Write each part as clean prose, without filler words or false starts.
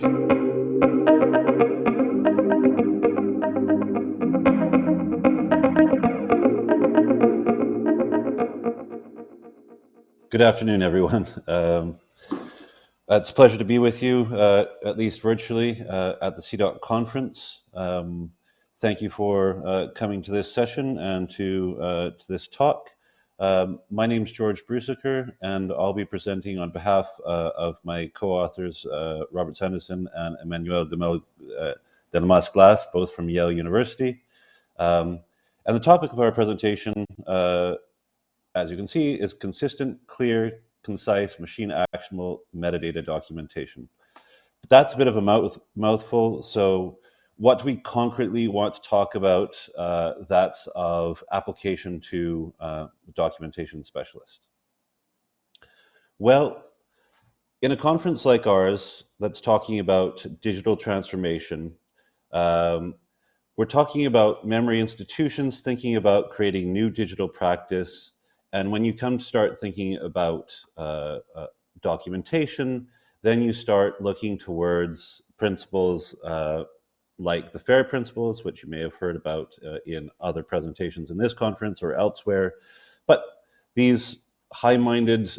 Good afternoon, everyone. It's a pleasure to be with you, at least virtually, at the CIDOC conference. Thank you for coming to this session and to this talk. My name is George Bruseker, and I'll be presenting on behalf of my co-authors, Robert Sanderson and Emmanuelle Delmas-Glass, both from Yale University. And the topic of our presentation, as you can see, is consistent, clear, concise, machine-actionable metadata documentation. But that's a bit of a mouthful, so what do we concretely want to talk about that's of application to documentation specialist? Well, in a conference like ours that's talking about digital transformation, we're talking about memory institutions thinking about creating new digital practice. And when you come to start thinking about documentation, then you start looking towards principles like the FAIR principles, which you may have heard about in other presentations in this conference or elsewhere. But these high-minded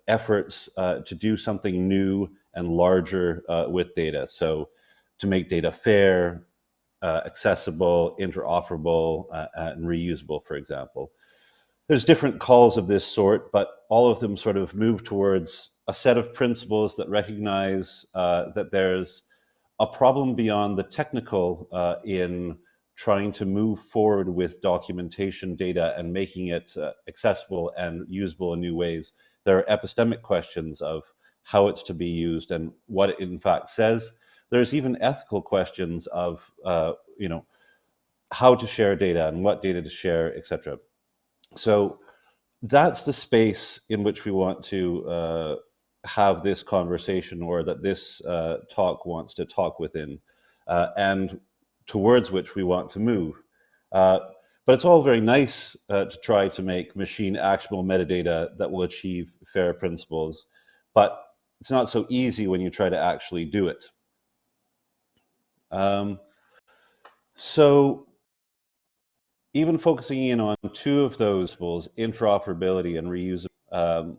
efforts to do something new and larger with data. So to make data fair, accessible, interoperable, and reusable, for example. There's different calls of this sort, but all of them sort of move towards a set of principles that recognize that there's a problem beyond the technical in trying to move forward with documentation data and making it accessible and usable in new ways. There are epistemic questions of how it's to be used and what it in fact says. There's even ethical questions of how to share data and what data to share, etc. So that's the space in which we want to have this conversation, or that this talk wants to talk within, and towards which we want to move. But it's all very nice to try to make machine-actionable metadata that will achieve FAIR principles, but it's not so easy when you try to actually do it. So even focusing in on two of those principles, interoperability and reusability,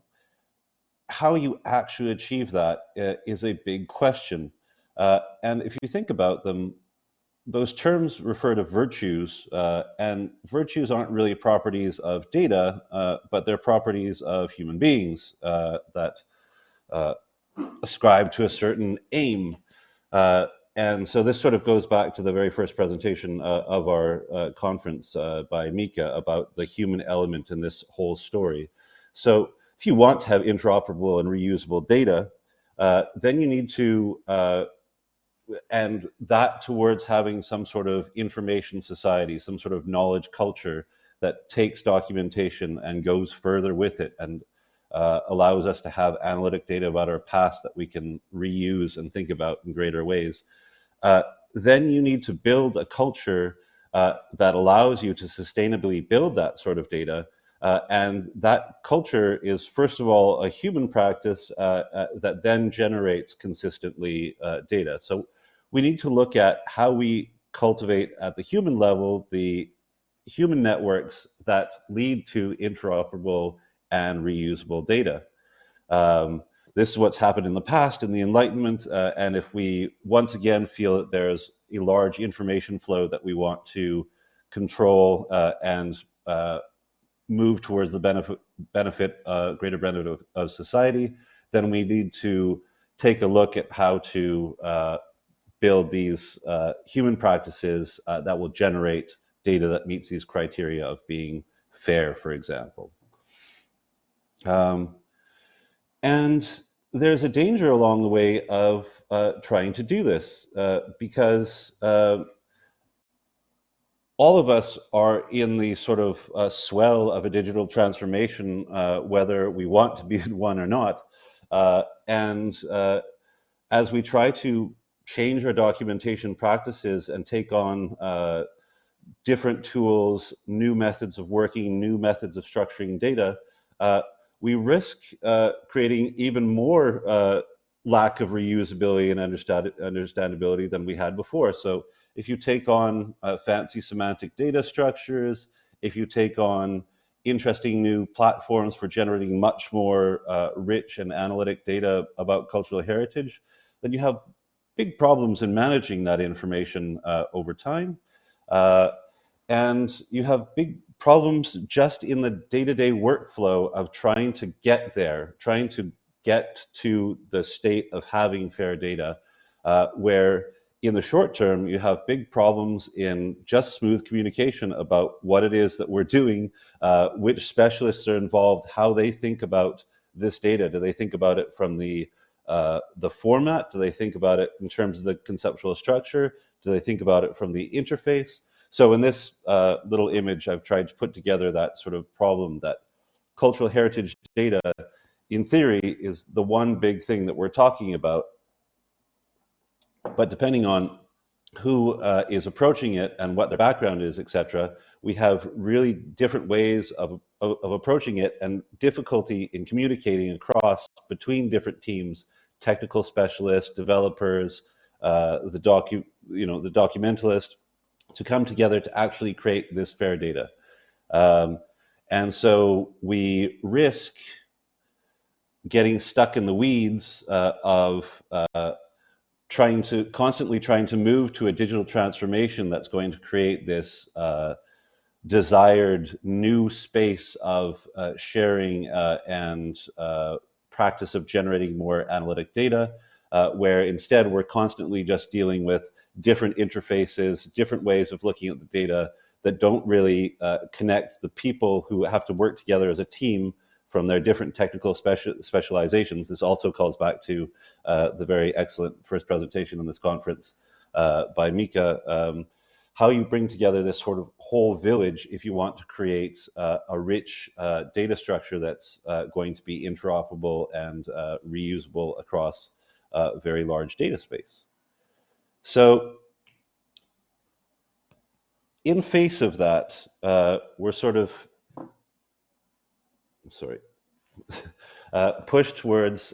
how you actually achieve that is a big question. And if you think about them, those terms refer to virtues, and virtues aren't really properties of data, but they're properties of human beings that ascribe to a certain aim. And so this sort of goes back to the very first presentation of our conference by Mika about the human element in this whole story. So if you want to have interoperable and reusable data, then you need to, and that towards having some sort of information society, some sort of knowledge culture that takes documentation and goes further with it and allows us to have analytic data about our past that we can reuse and think about in greater ways. Then you need to build a culture that allows you to sustainably build that sort of data. And that culture is, first of all, a human practice that then generates consistently data. So we need to look at how we cultivate at the human level the human networks that lead to interoperable and reusable data. This is what's happened in the past in the Enlightenment, and if we once again feel that there's a large information flow that we want to control and move towards the greater benefit of society, then we need to take a look at how to build these human practices that will generate data that meets these criteria of being fair, for example. And there's a danger along the way of trying to do this because all of us are in the sort of swell of a digital transformation, whether we want to be in one or not. And as we try to change our documentation practices and take on different tools, new methods of working, new methods of structuring data, we risk creating even more lack of reusability and understandability than we had before. So if you take on fancy semantic data structures, if you take on interesting new platforms for generating much more rich and analytic data about cultural heritage, then you have big problems in managing that information over time. And you have big problems just in the day-to-day workflow of trying to get there, trying to get to the state of having fair data, where in the short term, you have big problems in just smooth communication about what it is that we're doing, which specialists are involved, how they think about this data. Do they think about it from the format? Do they think about it in terms of the conceptual structure? Do they think about it from the interface? So in this little image, I've tried to put together that sort of problem that cultural heritage data, in theory, is the one big thing that we're talking about. But depending on who is approaching it and what their background is, etc., we have really different ways of approaching it and difficulty in communicating across between different teams, technical specialists, developers, the documentalist, to come together to actually create this fair data. And so we risk getting stuck in the weeds of constantly trying to move to a digital transformation that's going to create this desired new space of sharing and practice of generating more analytic data, where instead we're constantly just dealing with different interfaces, different ways of looking at the data that don't really connect the people who have to work together as a team from their different technical specializations. This also calls back to the very excellent first presentation in this conference by Mika, how you bring together this sort of whole village if you want to create a rich data structure that's going to be interoperable and reusable across a very large data space. So in face of that, we're sort of, pushed towards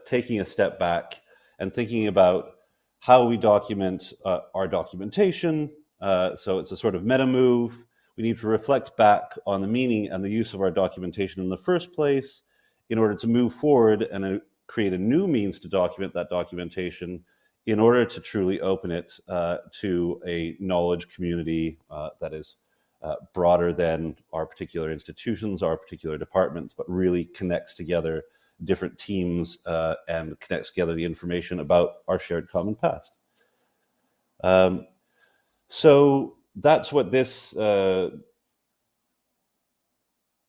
taking a step back and thinking about how we document our documentation. So it's a sort of meta move. We need to reflect back on the meaning and the use of our documentation in the first place in order to move forward and create a new means to document that documentation in order to truly open it to a knowledge community that is broader than our particular institutions, our particular departments, but really connects together different teams and connects together the information about our shared common past. So that's what this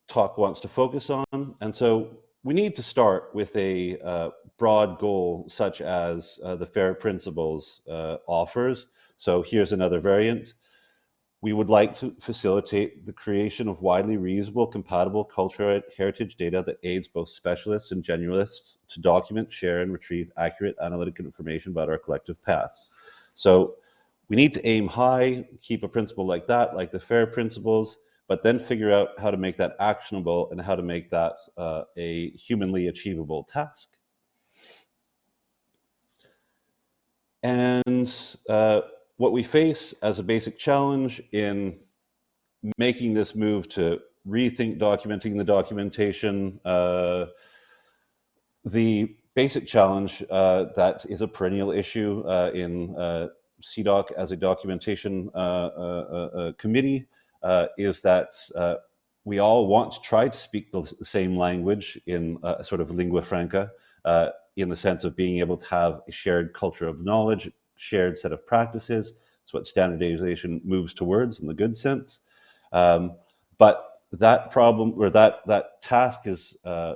talk wants to focus on. And so we need to start with a broad goal such as the FAIR principles offers. So here's another variant. We would like to facilitate the creation of widely reusable, compatible cultural heritage data that aids both specialists and generalists to document, share, and retrieve accurate analytic information about our collective pasts. So we need to aim high, keep a principle like that, like the FAIR principles, but then figure out how to make that actionable and how to make that a humanly achievable task. And what we face as a basic challenge in making this move to rethink documenting the documentation, the basic challenge that is a perennial issue in CIDOC as a documentation committee is that we all want to try to speak the same language in a sort of lingua franca, in the sense of being able to have a shared culture of knowledge, shared set of practices. It's what standardization moves towards in the good sense. But that problem, or that task, is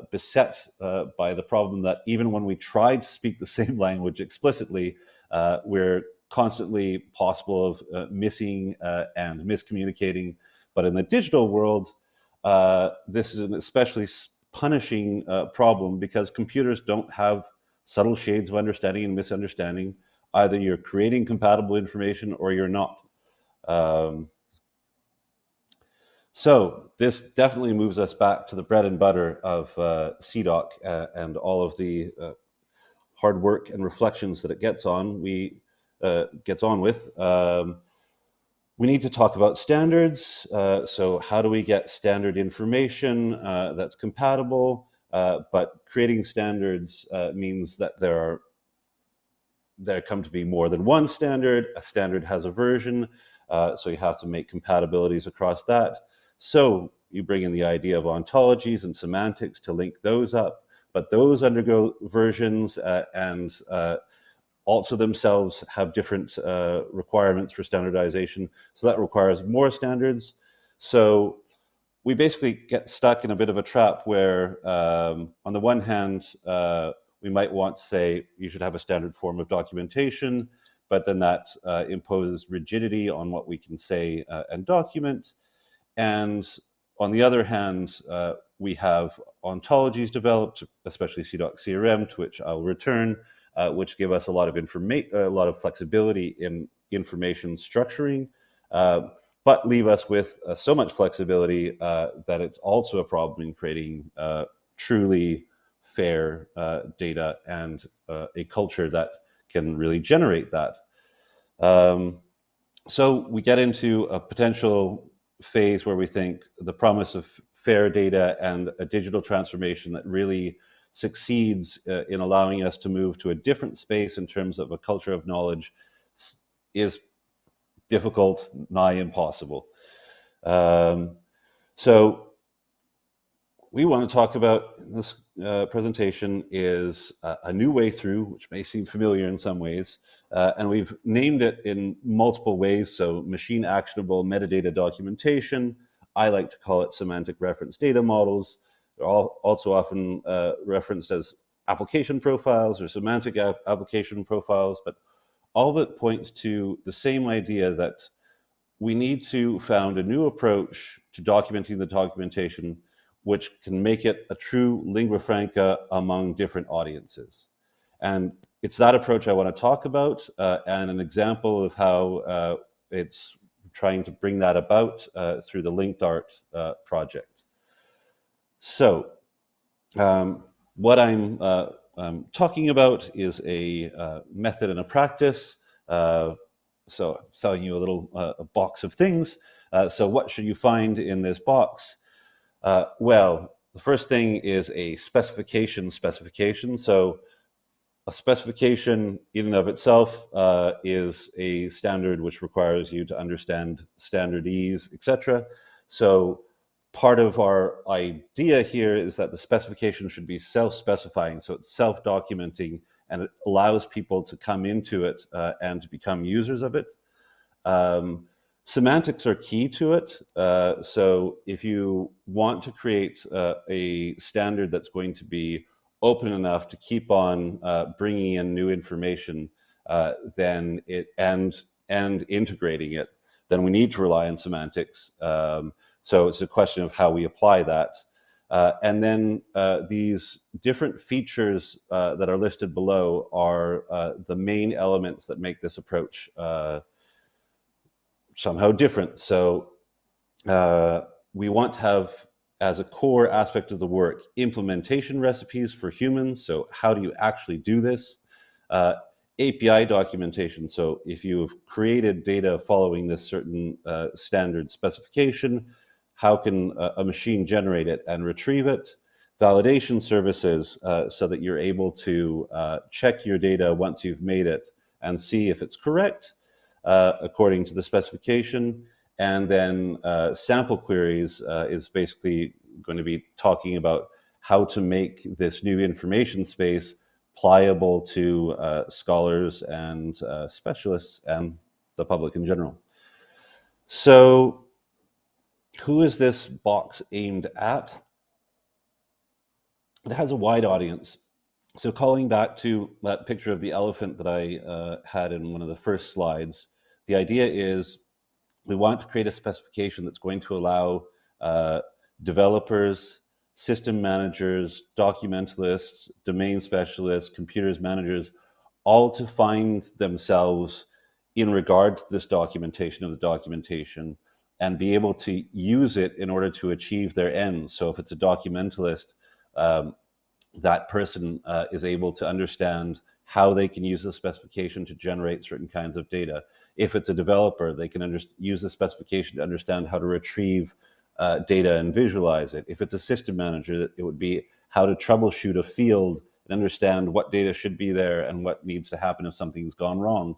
beset by the problem that even when we try to speak the same language explicitly, we're constantly possible of missing and miscommunicating. But in the digital world, this is an especially punishing problem because computers don't have subtle shades of understanding and misunderstanding. Either you're creating compatible information or you're not. So this definitely moves us back to the bread and butter of CIDOC and all of the hard work and reflections that it gets on with. We need to talk about standards. So how do we get standard information that's compatible? But creating standards means that there come to be more than one standard. A standard has a version, so you have to make compatibilities across that. So you bring in the idea of ontologies and semantics to link those up, but those undergo versions and also themselves have different requirements for standardization. So that requires more standards. So we basically get stuck in a bit of a trap where, on the one hand, we might want to say you should have a standard form of documentation, but then that imposes rigidity on what we can say and document. And on the other hand, we have ontologies developed, especially CIDOC CRM, to which I'll return, which give us a lot of flexibility in information structuring, but leave us with so much flexibility that it's also a problem in creating truly fair data and a culture that can really generate that. So we get into a potential phase where we think the promise of fair data and a digital transformation that really succeeds in allowing us to move to a different space in terms of a culture of knowledge is difficult, nigh impossible. So we want to talk about in this presentation is a new way through, which may seem familiar in some ways, and we've named it in multiple ways. So machine-actionable metadata documentation. I like to call it semantic reference data models. They're also often referenced as application profiles or semantic application profiles, but all of it points to the same idea that we need to found a new approach to documenting the documentation which can make it a true lingua franca among different audiences. And it's that approach I want to talk about, and an example of how it's trying to bring that about through the Linked Art project. So what I'm talking about is a method and a practice. So I'm selling you a little box of things. So what should you find in this box? Well, the first thing is a specification. So a specification in and of itself is a standard which requires you to understand standardese, etc. So part of our idea here is that the specification should be self-specifying, so it's self-documenting, and it allows people to come into it and to become users of it. Semantics are key to it. So if you want to create a standard that's going to be open enough to keep on bringing in new information, then and integrating it, then we need to rely on semantics. So it's a question of how we apply that. And then these different features that are listed below are the main elements that make this approach somehow different. So we want to have, as a core aspect of the work, implementation recipes for humans. So how do you actually do this? API documentation. So if you've created data following this certain standard specification, how can a machine generate it and retrieve it? Validation services, so that you're able to check your data once you've made it and see if it's correct according to the specification. And then sample queries is basically going to be talking about how to make this new information space pliable to scholars and specialists and the public in general. So who is this box aimed at? It has a wide audience. So calling back to that picture of the elephant that I had in one of the first slides, the idea is we want to create a specification that's going to allow developers, system managers, documentalists, domain specialists, computers managers, all to find themselves in regard to this documentation of the documentation and be able to use it in order to achieve their ends. So if it's a documentalist, that person is able to understand how they can use the specification to generate certain kinds of data. If it's a developer, they can use the specification to understand how to retrieve data and visualize it. If it's a system manager, it would be how to troubleshoot a field and understand what data should be there and what needs to happen if something's gone wrong.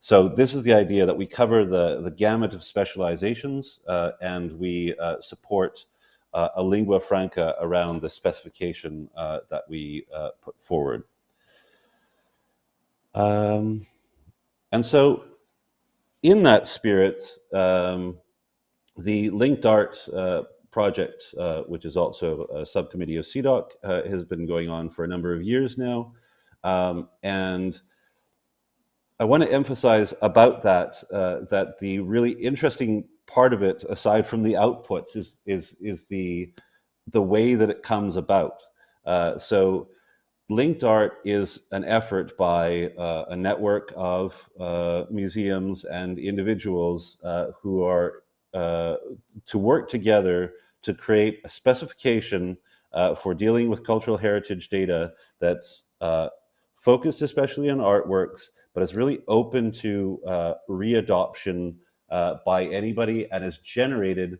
So this is the idea that we cover the gamut of specializations and we support a lingua franca around the specification that we put forward. And so in that spirit, the linked art project, which is also a subcommittee of CIDOC, has been going on for a number of years now. And I want to emphasize about that that the really interesting part of it, aside from the outputs, is the way that it comes about. So linked art is an effort by a network of museums and individuals who are to work together to create a specification for dealing with cultural heritage data that's focused especially on artworks, but is really open to readoption by anybody and is generated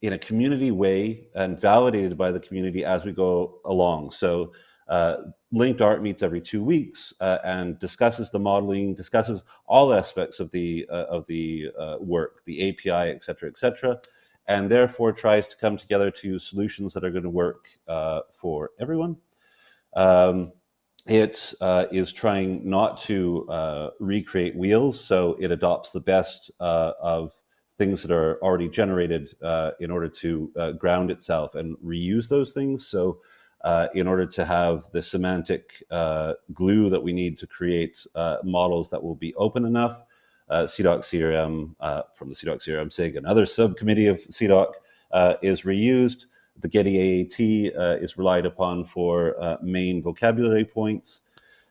in a community way and validated by the community as we go along. So linked art meets every 2 weeks and discusses the modeling, discusses all aspects of the work, the API, et cetera, and therefore tries to come together to solutions that are going to work for everyone. It is trying not to recreate wheels, so it adopts the best of things that are already generated in order to ground itself and reuse those things. So in order to have the semantic glue that we need to create models that will be open enough, CIDOC CRM from the CIDOC CRM SIG, another subcommittee of CIDOC, is reused. The Getty AAT is relied upon for main vocabulary points.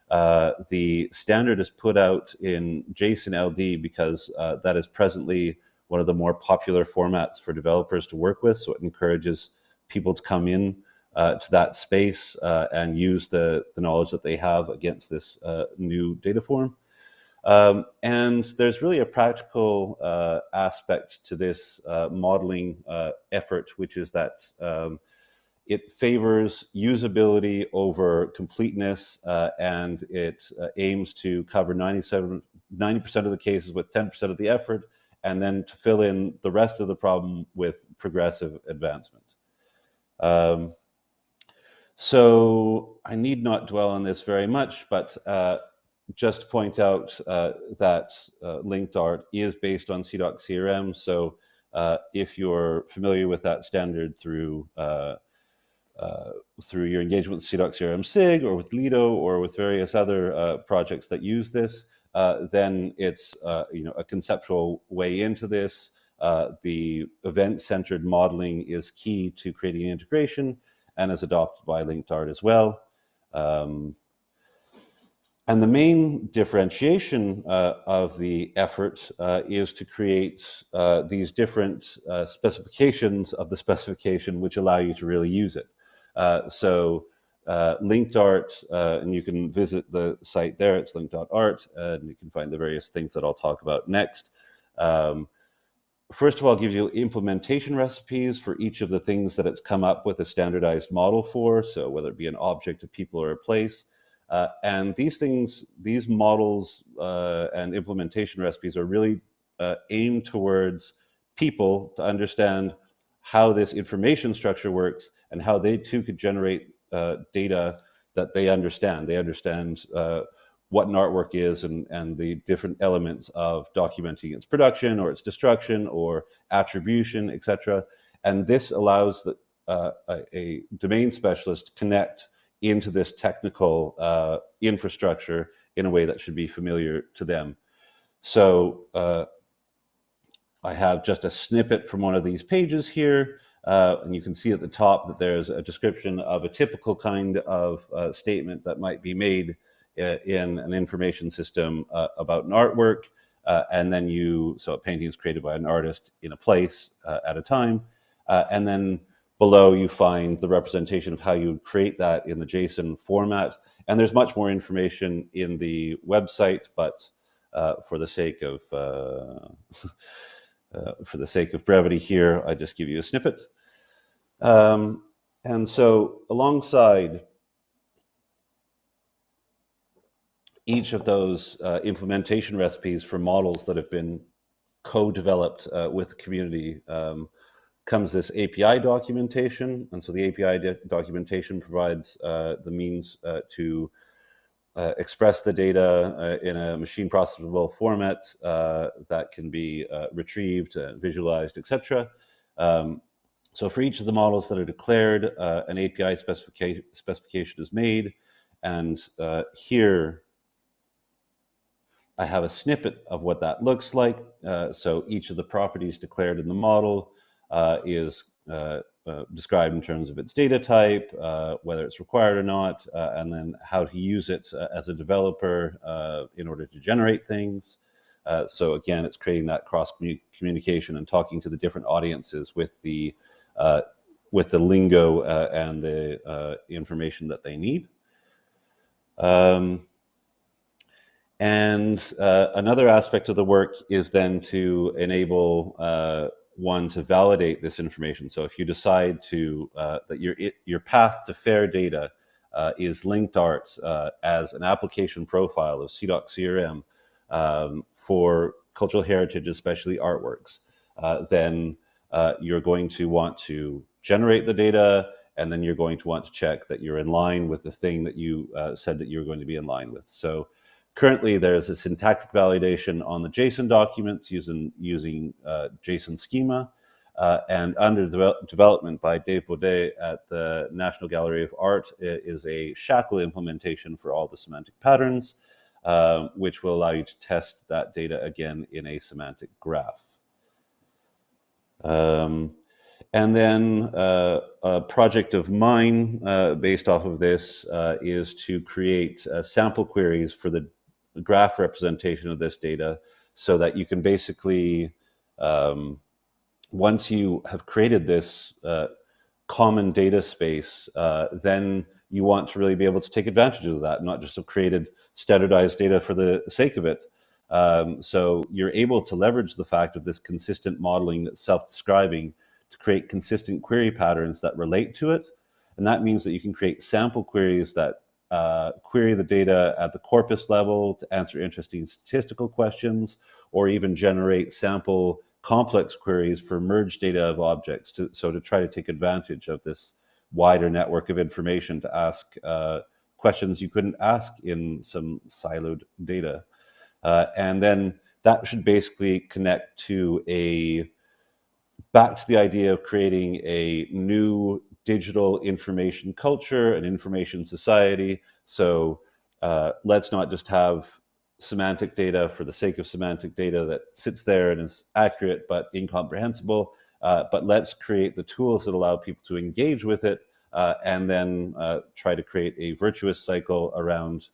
The standard is put out in JSON LD because that is presently one of the more popular formats for developers to work with. So it encourages people to come in to that space and use the knowledge that they have against this new data form. And there's really a practical aspect to this modeling effort, which is that it favors usability over completeness, and it aims to cover 90% of the cases with 10% of the effort, and then to fill in the rest of the problem with progressive advancement. So I need not dwell on this very much, but just to point out that linked art is based on CIDOC CRM. So if you're familiar with that standard through your engagement with CIDOC CRM SIG or with Lido or with various other projects that use this, then it's a conceptual way into this. The event-centered modeling is key to creating integration and is adopted by linked art as well. And the main differentiation of the effort is to create these different specifications of the specification which allow you to really use it. So linked art, and you can visit the site there, it's linked.art, and you can find the various things that I'll talk about next. First of all, it gives you implementation recipes for each of the things that it's come up with a standardized model for, so whether it be an object, a people, or a place. And these models and implementation recipes are really aimed towards people to understand how this information structure works and how they too could generate data that they understand. They understand what an artwork is and the different elements of documenting its production or its destruction or attribution, etc. And this allows a domain specialist to connect into this technical infrastructure in a way that should be familiar to them. So I have just a snippet from one of these pages here, and you can see at the top that there's a description of a typical kind of statement that might be made in an information system about an artwork, and then so a painting is created by an artist in a place at a time, and then below you find the representation of how you would create that in the JSON format. And there's much more information in the website, but for the sake of brevity here, I just give you a snippet. And so alongside each of those implementation recipes for models that have been co-developed with the community comes this API documentation. And so the API documentation provides the means to express the data in a machine processable format that can be retrieved, visualized, etc. So for each of the models that are declared, an API specification is made. And here I have a snippet of what that looks like. So each of the properties declared in the model is described in terms of its data type, whether it's required or not, and then how to use it as a developer in order to generate things. So again, it's creating that cross communication and talking to the different audiences with the lingo and the information that they need. And another aspect of the work is then to enable one to validate this information. So if you decide to that your path to fair data is linked art as an application profile of CIDOC CRM for cultural heritage, especially artworks, then you're going to want to generate the data, and then you're going to want to check that you're in line with the thing that you said that you're going to be in line with. So currently, there's a syntactic validation on the JSON documents using JSON schema, and under development by Dave Baudet at the National Gallery of Art is a shackle implementation for all the semantic patterns, which will allow you to test that data again in a semantic graph. And then a project of mine based off of this is to create sample queries for the graph representation of this data, so that you can basically, once you have created this common data space, then you want to really be able to take advantage of that, not just have created standardized data for the sake of it. So you're able to leverage the fact of this consistent modeling that's self-describing to create consistent query patterns that relate to it. And that means that you can create sample queries that query the data at the corpus level to answer interesting statistical questions, or even generate sample complex queries for merged data of objects, to try to take advantage of this wider network of information to ask questions you couldn't ask in some siloed data. And then that should basically connect to back to the idea of creating a new digital information culture, an information society. So let's not just have semantic data for the sake of semantic data that sits there and is accurate but incomprehensible, but let's create the tools that allow people to engage with it, and then try to create a virtuous cycle around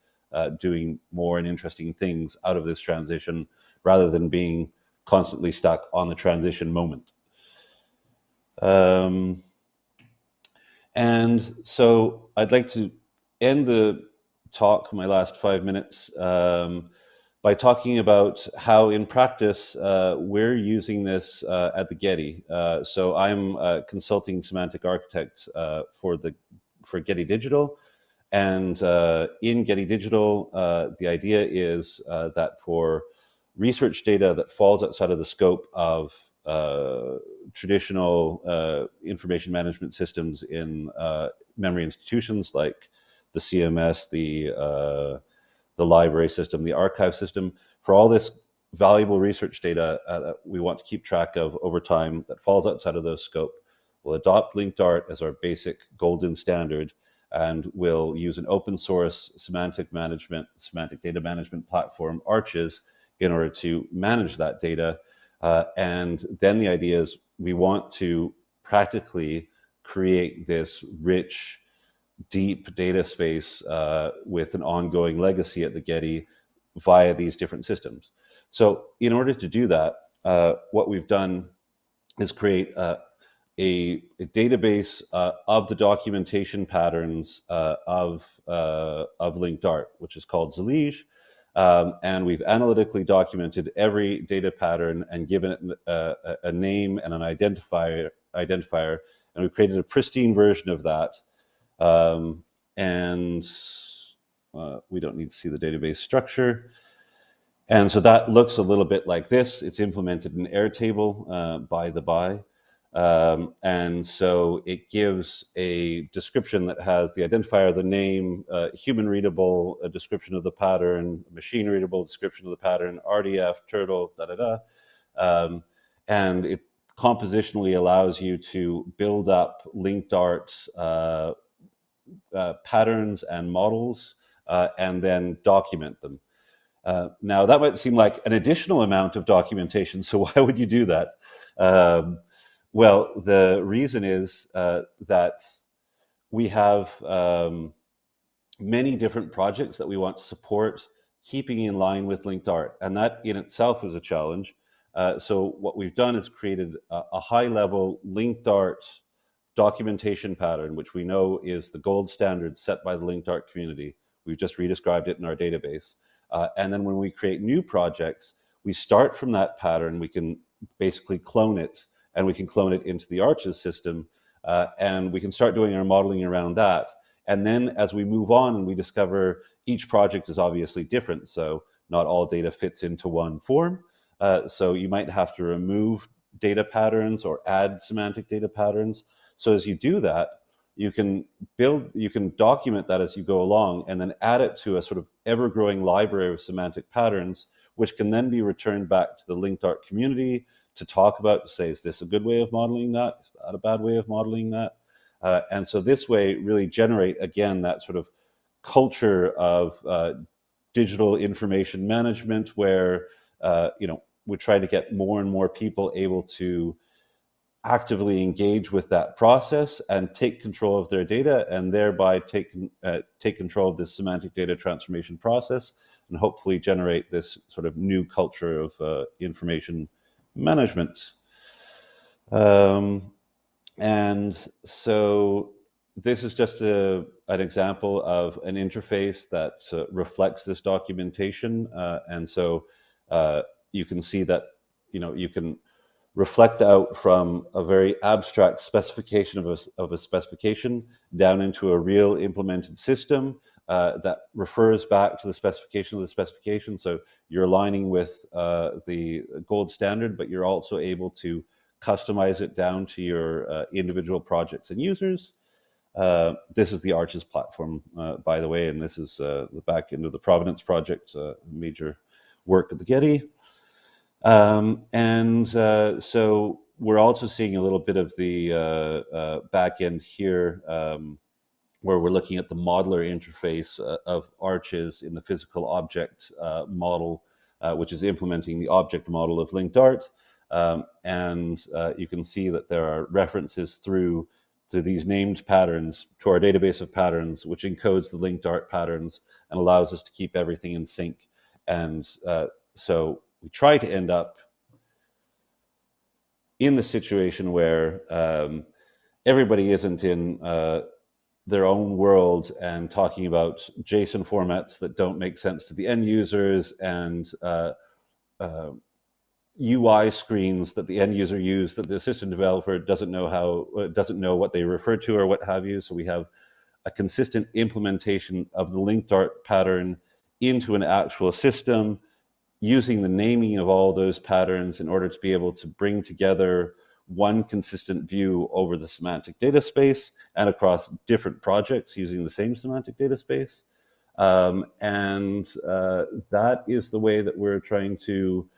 doing more and interesting things out of this transition, rather than being constantly stuck on the transition moment. And so I'd like to end the talk, my last 5 minutes, by talking about how in practice we're using this at the Getty. So I'm a consulting semantic architect for Getty Digital. And in Getty Digital, the idea is that for research data that falls outside of the scope of traditional information management systems in memory institutions like the CMS, the library system, the archive system, for all this valuable research data that we want to keep track of over time that falls outside of those scope, we'll adopt linked art as our basic golden standard, and we'll use an open source semantic data management platform, Arches, in order to manage that data. And then the idea is we want to practically create this rich, deep data space with an ongoing legacy at the Getty via these different systems. So in order to do that, what we've done is create a database of the documentation patterns of linked art, which is called Zalige. And we've analytically documented every data pattern and given it a name and an identifier, and we've created a pristine version of that. And we don't need to see the database structure. And so that looks a little bit like this. It's implemented in Airtable, by the by. And so it gives a description that has the identifier, the name, human readable, a description of the pattern, machine readable description of the pattern, RDF, turtle, and it compositionally allows you to build up linked art patterns and models, and then document them. Now, that might seem like an additional amount of documentation, so why would you do that? Well, the reason is that we have many different projects that we want to support, keeping in line with linked art, and that in itself is a challenge. So what we've done is created a high-level linked art documentation pattern, which we know is the gold standard set by the linked art community. We've just redescribed it in our database. And then when we create new projects, we start from that pattern. We can basically clone it, and we can clone it into the Arches system, and we can start doing our modeling around that. And then as we move on and we discover each project is obviously different, so not all data fits into one form. So you might have to remove data patterns or add semantic data patterns. So as you do that, you can document that as you go along, and then add it to a sort of ever-growing library of semantic patterns, which can then be returned back to the linked art community to talk about, to say, is this a good way of modeling that? Is that a bad way of modeling that? And so this way really generate, again, that sort of culture of digital information management where, we try to get more and more people able to actively engage with that process and take control of their data, and thereby take control of this semantic data transformation process, and hopefully generate this sort of new culture of information management. And so this is just an example of an interface that reflects this documentation, and so you can see that you can reflect out from a very abstract specification of a specification down into a real implemented system that refers back to the specification of the specification. So you're aligning with the gold standard, but you're also able to customize it down to your individual projects and users. This is the Arches platform, by the way, and this is the back end of the Provenance project, major work at the Getty. So we're also seeing a little bit of the back end here, where we're looking at the modeler interface of Arches in the physical object model, which is implementing the object model of linked art. You can see that there are references through to these named patterns, to our database of patterns, which encodes the linked art patterns and allows us to keep everything in sync. And so we try to end up in the situation where everybody isn't in their own world and talking about JSON formats that don't make sense to the end users, and UI screens that the end user use that the system developer doesn't know what they refer to or what have you. So we have a consistent implementation of the linked art pattern into an actual system, using the naming of all those patterns in order to be able to bring together one consistent view over the semantic data space and across different projects using the same semantic data space. That is the way that we're trying to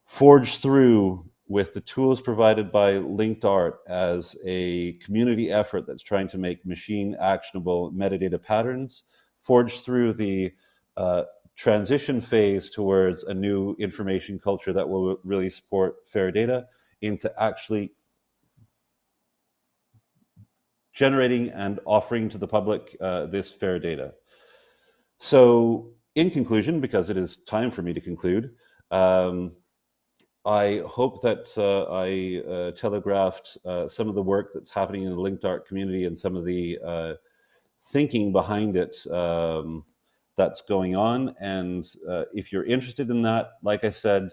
forge through with the tools provided by linked art as a community effort that's trying to make machine actionable metadata patterns, forge through the transition phase towards a new information culture that will really support fair data, into actually generating and offering to the public this fair data. So in conclusion, because it is time for me to conclude, I hope that I telegraphed some of the work that's happening in the linked art community and some of the thinking behind it that's going on. And if you're interested in that, like I said,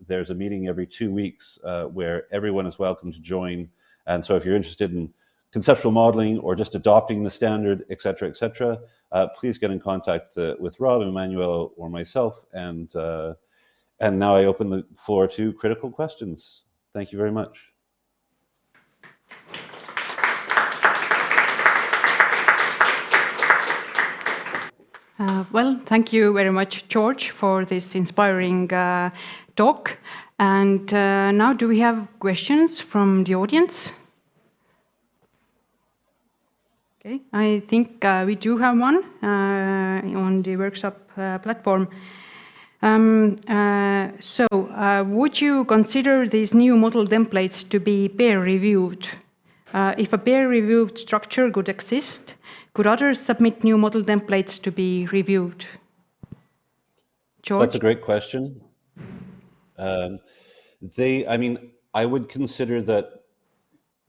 there's a meeting every 2 weeks where everyone is welcome to join. And so if you're interested in conceptual modeling or just adopting the standard, et cetera, please get in contact with Rob, Emmanuelle, or myself. And now I open the floor to critical questions. Thank you very much. Well, thank you very much, George, for this inspiring talk. And now do we have questions from the audience? Okay, I think we do have one on the workshop platform. Would you consider these new model templates to be peer-reviewed? If a peer-reviewed structure could exist, could others submit new model templates to be reviewed? George? That's a great question. I mean, I would consider that,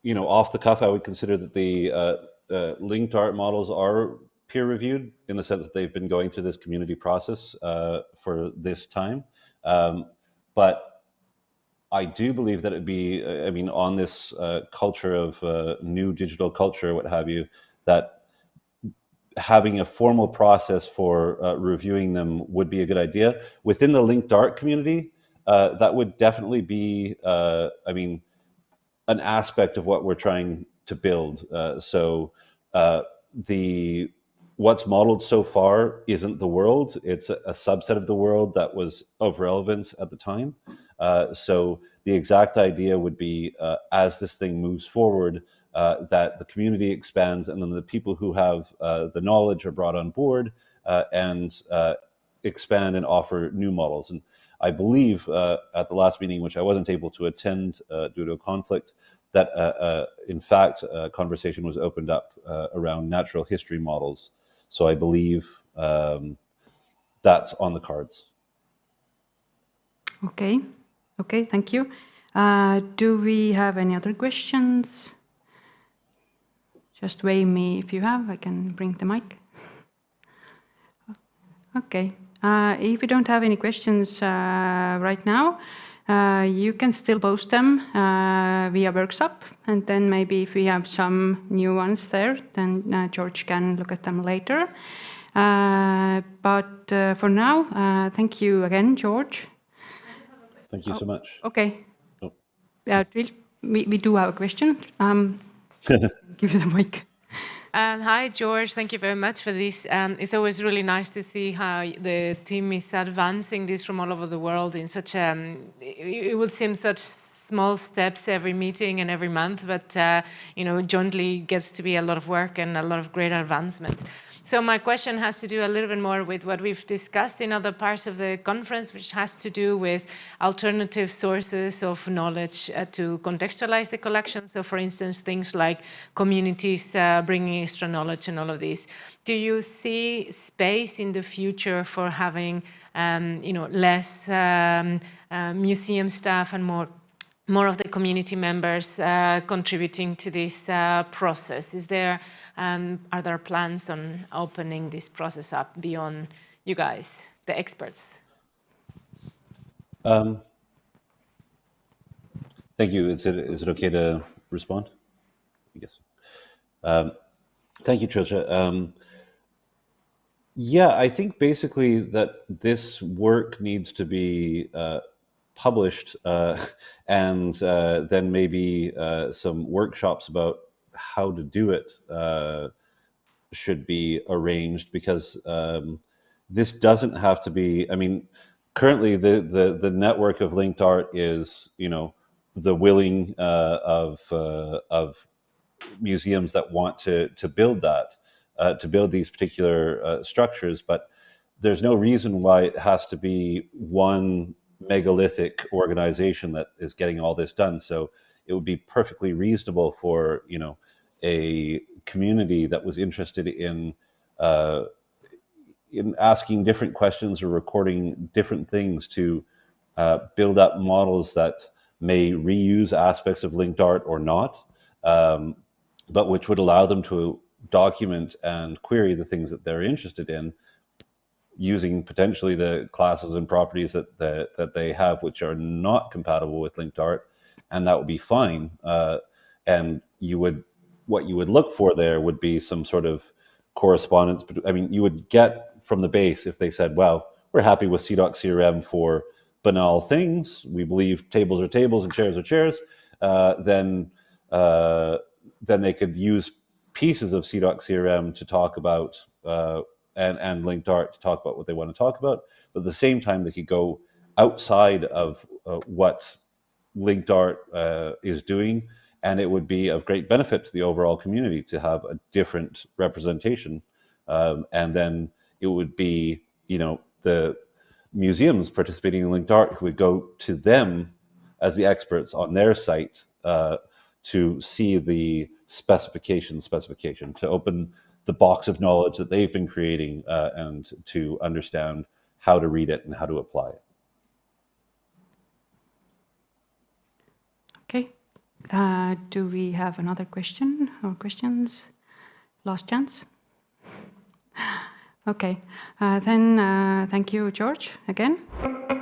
you know, off the cuff, I would consider that the linked art models are peer-reviewed in the sense that they've been going through this community process for this time. But I do believe that it'd be, I mean, on this culture of new digital culture, what have you, that having a formal process for reviewing them would be a good idea. Within the linked art community, that would definitely be, I mean, an aspect of what we're trying to build. What's modeled so far isn't the world. It's a subset of the world that was of relevance at the time. So the exact idea would be, as this thing moves forward, that the community expands, and then the people who have the knowledge are brought on board and expand and offer new models. And I believe at the last meeting, which I wasn't able to attend due to a conflict, that in fact a conversation was opened up around natural history models. So I believe that's on the cards. Okay, okay, thank you. Do we have any other questions? Just wave me if you have, I can bring the mic. Okay, if you don't have any questions right now, you can still post them via workshop, and then maybe if we have some new ones there, then George can look at them later. But for now, thank you again, George. Thank you so much. Okay. Oh. We do have a question. Give you the mic. Hi, George. Thank you very much for this. It's always really nice to see how the team is advancing this from all over the world in such it would seem such small steps every meeting and every month, but you know, jointly gets to be a lot of work and a lot of great advancements. So my question has to do a little bit more with what we've discussed in other parts of the conference, which has to do with alternative sources of knowledge to contextualize the collection. So for instance, things like communities bringing extra knowledge and all of this. Do you see space in the future for having you know, less museum staff and more of the community members contributing to this process? Is there, are there plans on opening this process up beyond you guys, the experts? Thank you. Is it okay to respond? Yes. Thank you, Trisha. Yeah, I think basically that this work needs to be published and then maybe some workshops about how to do it should be arranged, because this doesn't have to be, I mean, currently the network of linked art is, you know, the willing of museums that want to build that, to build these particular structures, but there's no reason why it has to be one megalithic organization that is getting all this done. So it would be perfectly reasonable for, you know, a community that was interested in asking different questions or recording different things to build up models that may reuse aspects of linked art or not, but which would allow them to document and query the things that they're interested in, using potentially the classes and properties that they have which are not compatible with linked art, and that would be fine. And what you would look for there would be some sort of correspondence. I mean, you would get from the base, if they said, well, we're happy with CIDOC CRM for banal things, we believe tables are tables and chairs are chairs, then they could use pieces of CIDOC CRM to talk about and linked art to talk about what they want to talk about. But at the same time, they could go outside of what linked art is doing, and it would be of great benefit to the overall community to have a different representation. And then it would be, the museums participating in linked art who would go to them as the experts on their site to see the specification, to open the box of knowledge that they've been creating and to understand how to read it and how to apply it. Okay. Do we have another question or questions? Last chance. Okay. Then thank you, George, again.